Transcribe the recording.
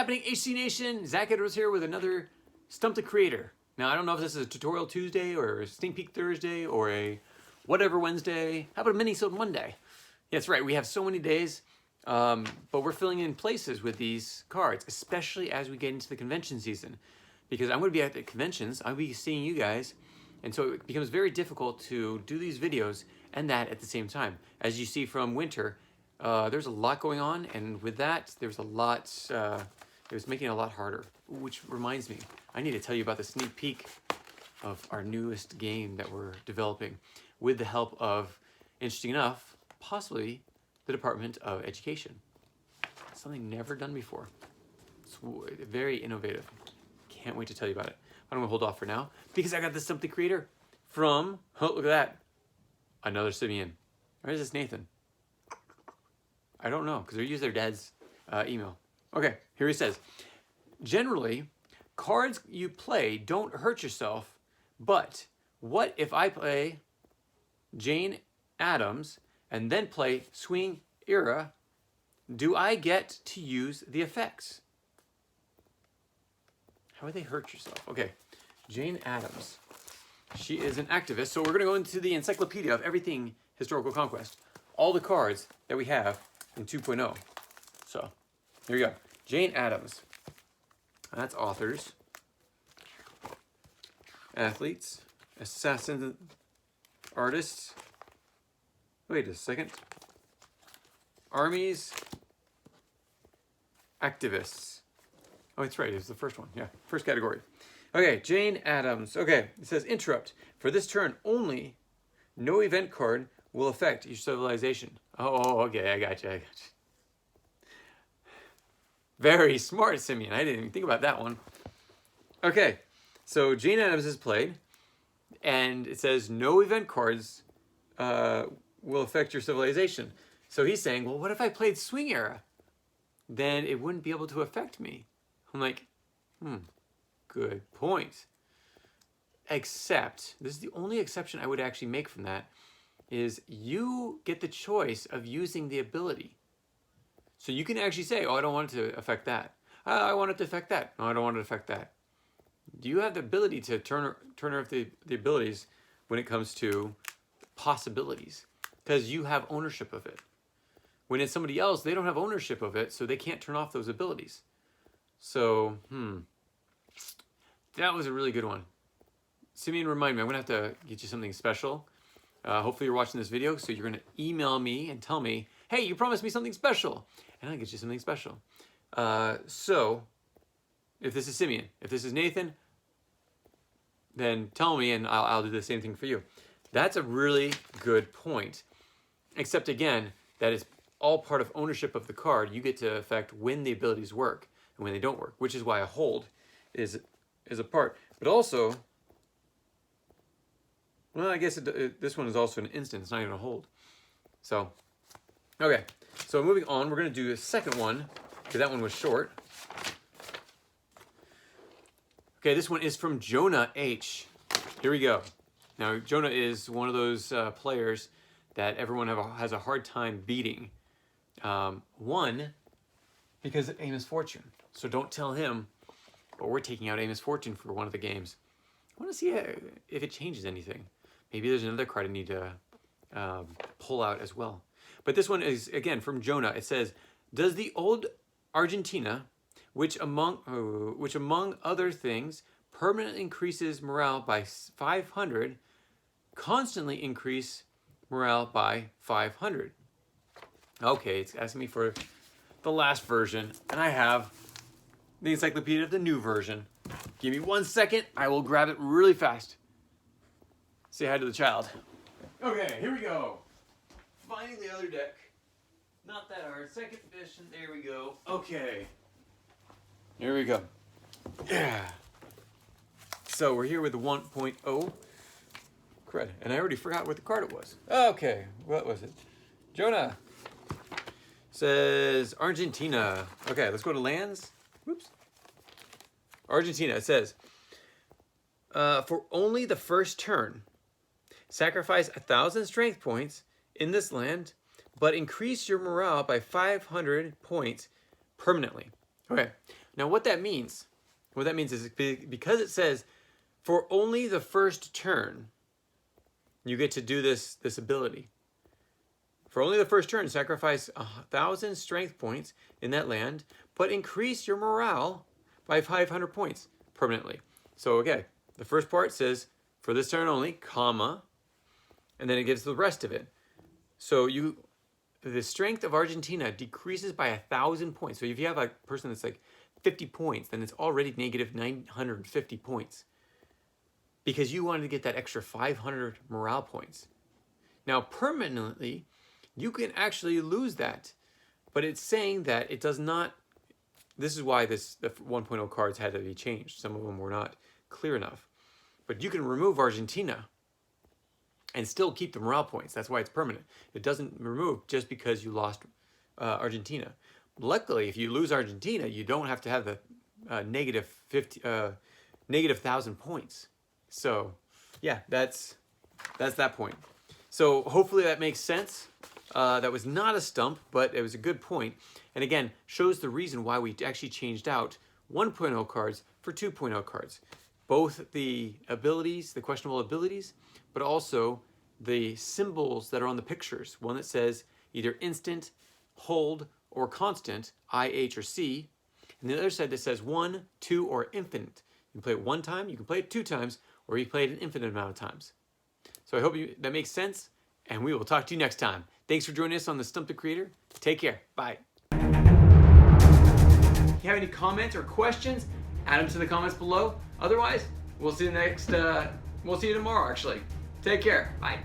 happening, HC Nation? Zach Edwards here with another Stump the Creator. Now, I don't know if this is a Tutorial Tuesday or a Sneak Peek Thursday or a whatever Wednesday. How about a mini-sode Monday? Yeah, that's right. We have so many days, but we're filling in places with these cards, especially as we get into the convention season. Because I'm going to be at the conventions, I'll be seeing you guys, and so it becomes very difficult to do these videos and that at the same time. As you see from winter, there's a lot going on, and with that, there's a lot, it was making it a lot harder. Which reminds me, I need to tell you about the sneak peek of our newest game that we're developing with the help of, interesting enough, possibly the Department of Education. Something never done before. It's very innovative. Can't wait to tell you about it. I'm gonna hold off for now because I got this Stump the Creator from, oh, look at that. Another Simeon. Or is this Nathan? I don't know, because they use their dad's email. Okay, here he says, generally, cards you play don't hurt yourself, but what if I play Jane Addams and then play Swing Era? Do I get to use the effects? How would they hurt yourself? Okay, Jane Addams. She is an activist, so we're gonna go into the encyclopedia of everything Historical Conquest. All the cards that we have in 2.0. So, here we go. Jane Addams. That's authors, athletes, assassins, artists. Wait a second. Armies, activists. Oh, that's right. It's the first one. Yeah, first category. Okay, Jane Addams. Okay, it says interrupt. For this turn only, no event card will affect your civilization. Oh, okay, I got you. Very smart, Simeon. I didn't even think about that one. Okay, so Jane Addams is played, and it says no event cards will affect your civilization. So he's saying, well, what if I played Swing Era? Then it wouldn't be able to affect me. I'm like, good point. Except, this is the only exception I would actually make from that, is you get the choice of using the ability. So you can actually say, oh, I don't want it to affect that. I want it to affect that. No, I don't want it to affect that. Do you have the ability to turn off the abilities when it comes to possibilities? Because you have ownership of it. When it's somebody else, they don't have ownership of it, so they can't turn off those abilities. So, that was a really good one. Simeon, remind me, I'm going to have to get you something special. Hopefully you're watching this video, so you're going to email me and tell me, hey, you promised me something special. And I'll get you something special. So, if this is Simeon, if this is Nathan, then tell me and I'll do the same thing for you. That's a really good point. Except again, that is all part of ownership of the card. You get to affect when the abilities work and when they don't work, which is why a hold is a part. But also, well, I guess this one is also an instant. It's not even a hold. So, okay. So moving on, we're going to do the second one, because that one was short. Okay, this one is from Jonah H. Here we go. Now, Jonah is one of those players that everyone has a hard time beating. One, because of Amos Fortune. So don't tell him, but we're taking out Amos Fortune for one of the games. I want to see if it changes anything. Maybe there's another card I need to pull out as well. But this one is, again, from Jonah. It says, does the old Argentina, which among other things, permanently increases morale by 500, constantly increase morale by 500? Okay, it's asking me for the last version, and I have the encyclopedia of the new version. Give me 1 second, I will grab it really fast. Say hi to the child. Okay, here we go. Finding the other deck. Not that hard. Second edition, there we go. Okay. Here we go. Yeah. So we're here with the 1.0 credit. And I already forgot what the card it was. Okay, what was it? Jonah says Argentina. Okay, let's go to lands. Whoops. Argentina, it says, for only the first turn, sacrifice 1,000 strength points in this land, but increase your morale by 500 points permanently. Okay, Now what that means is because it says for only the first turn, you get to do this ability. For only the first turn, sacrifice 1,000 strength points in that land, but increase your morale by 500 points permanently. So okay, the first part says for this turn only, comma, and then it gives the rest of it. So the strength of Argentina decreases by 1,000 points. So if you have a person that's like 50 points, then it's already negative 950 points because you wanted to get that extra 500 morale points. Now permanently, you can actually lose that, but it's saying that it does not. This is why the 1.0 cards had to be changed. Some of them were not clear enough. But you can remove Argentina and still keep the morale points. That's why it's permanent. It doesn't remove just because you lost Argentina. Luckily, if you lose Argentina, you don't have to have the negative 1,000 points. So, yeah, that's that point. So hopefully that makes sense. That was not a stump, but it was a good point. And again, shows the reason why we actually changed out 1.0 cards for 2.0 cards. Both the abilities, the questionable abilities, but also the symbols that are on the pictures. One that says either instant, hold, or constant, I, H, or C. And the other side that says 1, 2, or infinite. You can play it one time, you can play it 2 times, or you can play it an infinite amount of times. So I hope that makes sense, and we will talk to you next time. Thanks for joining us on the Stump the Creator. Take care. Bye. If you have any comments or questions, add them to the comments below. Otherwise, we'll see you tomorrow, actually. Take care. Bye.